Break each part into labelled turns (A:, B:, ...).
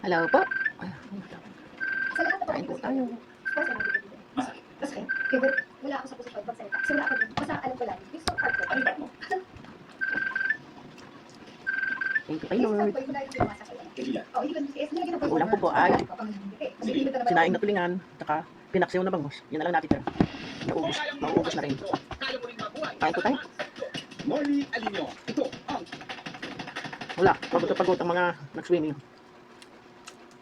A: Hello po.
B: Sa lahat ng
A: Kain po tayo.
B: Masakit. Masakit. Kaya wala ako sa posisyon magsalita. Kasi wala ako dun. Basta alam ko lang. Yung so hard ko. Ano ba mo?
A: Thank you kay Lord.
B: Wala yung ginawa sa kanya. Oh, hindi ko
A: Ang ulam ko po ay sinaing na tulingan, tsaka pinaksiw na bangus. Yan na lang natin. Naubos. Mauubos na rin. Kain po tayo.
C: Molly Alinio, ito ang
A: Wala. Pagod ang mga nag-swimming.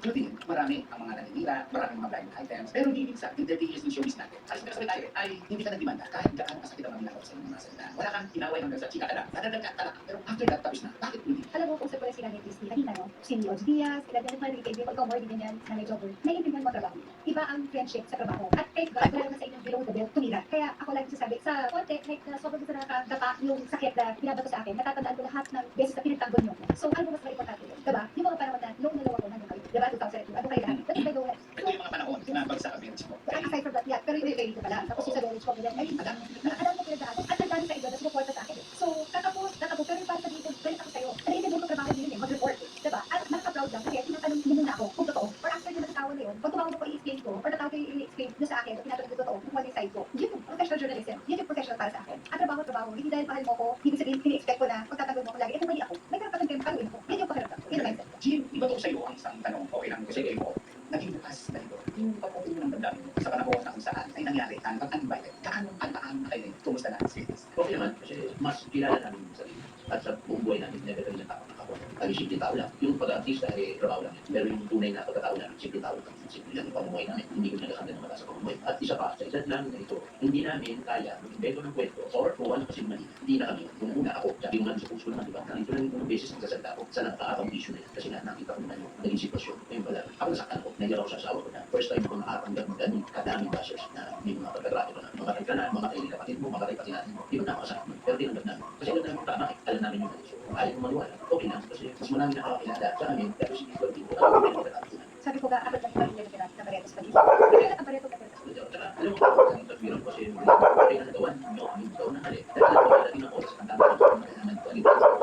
C: Clothing. Marami ang mga naninira, maraming mga blind items, pero hindi ibig sabihin 30 years ng showbiz natin. Alis na kasabay tayo ay hindi ka nagdemanda kahit gaano kasakit ang mga ginagawa sa mga salita. Wala kang inaway hanggang sa chika ka lang. Nadagdag ka talak. Pero after that, tapos na. Bakit hindi?
B: Alam mo kung sa pala sila ni Disney, kanina no? Si George Diaz, sila din naman rin ikaw more din yan na may jobber. Naiintindihan mo ang trabaho. Iba ang friendship sa trabaho. At kahit ba, wala naman sa inyong below the belt, tumira. Kaya ako lagi sasabi, sa konti, like sobrang gusto nakakadapa yung sakit na binabato sa akin. Natatandaan ko lahat ng beses na pinagtanggol niyo. So, ano mas importante yun? Diba? Yung mga panahon na low na low ako nandun kayo. Diba? 2002, ano kayo lahat? That's my low life.
C: Ito yung mga panahon na bagsak ang marriage mo.
B: Aside from that, yeah, pero yung ready ko pala. Tapos yung sa marriage ko, ay, alam mo pinagdaan. At nagdaan sa iyo, na sumuporta sa akin. So, kakapos, pero yung para sabihin ko, galit ako sa'yo. Naiintindihan mo trabaho din yun mag-report. Diba? At nakaka-proud lang kasi tinatanong mo na ako kung totoo. Or after nyo nagkatawa na yun, pag tumawag ko i-explain ko, or natawag kayo i-explain nyo sa akin, at tinatanong ko totoo, kung wala yung side ko. Yun yung professional journalism. Yun yung professional para sa akin. At trabaho. Hindi dahil mahal mo ko, hindi sabihin, ini-expect ko na, pag tatanggol mo ko lagi, mali ako. May karapatan kayo paluin ko. Yan yung pakiramdam ko. Yan ang mindset ko.
C: Jim, iba to sa'yo ang isang tanong ko ilang kasi kayo mo. Naging bukas na ito. Yung pagpupuno ng damdamin mo sa panahon na kung saan ay nangyari ang pag-uninvited. Kaano ang taan kayo? Kumusta na ang series?
D: Okay naman, kasi mas kilala namin yung sarili. At sa buong buhay namin, never kami ng tao nakakot. Kami simple tao lang. Yung pag-artista ay trabaho lang. Pero yung tunay na pagkatao namin, simple tao lang. Simple lang yung pamumuhay namin. Hindi ko nagkakanda ng mata sa pamumuhay. At isa pa, sa isa't lang na ito, hindi namin kaya mag-invento ng kwento or kung ano kasi mali. Hindi na kami. Kung una ako, sabi ko nga sa puso naman, diba? Nandito lang yung beses nagsasalita ako sa nakakaabang issue na yun. Kasi nga nakita ko naman yung naging sitwasyon. Ngayon pala, ako nasaktan ko. Nandiyan ako sa asawa ko na first time ako nakatanggap ng ganun kadaming bashers na may mga pagkagrato na mamatay ka na, mamatay yung kapatid mo, mamatay pati natin mo. Di ba nakakasama? Pero tinanggap namin. Kasi alam namin tama eh. Alam namin yung mali. So, kung ayaw mo maniwala, okay lang. Kasi mas marami nakakakilala sa amin. Pero si Victor, hindi ko alam yung pagkakataon.
B: Sabi ko ga, apat lang pamilya na Barretos pa dito. Kaya ang Barreto ka dito.
D: Alam mo, ang tagbiran ko kasi okay na nagawan. Hindi ako kami ikaw na hali. Dahil alam ko, dati na oras ang tama ko naman ko.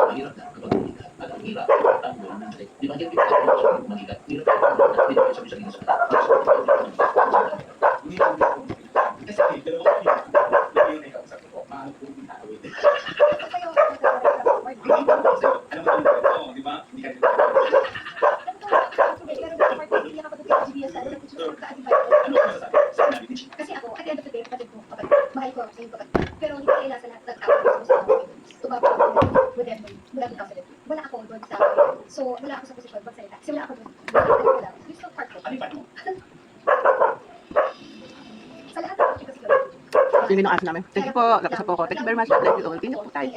D: Mahirap na kapag umikat. At ang hirap, ang buwan ng hali. Di ba, hindi ko sa magikat. Hirap na hindi ko sabi sa rin sa
C: Kasi dalawa ko yun ay kausap ko. Maano po yung tao ito.
B: Kayo,
C: Alam mo ito, di ba? Hindi ka ano ang masasabi? Sa namin ni Chief.
B: kasi ako, at the end of the day, kapatid ko, mahal ko ang kapatid. Pero hindi kaya sa lahat ng tao sa tumawag ako with them mula 2002. Wala ako doon sa so wala ako sa posisyon magsalita. Kasi wala ako doon. Wala. Gusto part ko.
C: Ano yung part mo?
B: Sa lahat ng kasi
A: Sino ng aso namin? Thank you po. Lapasa po ako. Thank you very much. Thank you all. Tingnan po tayo.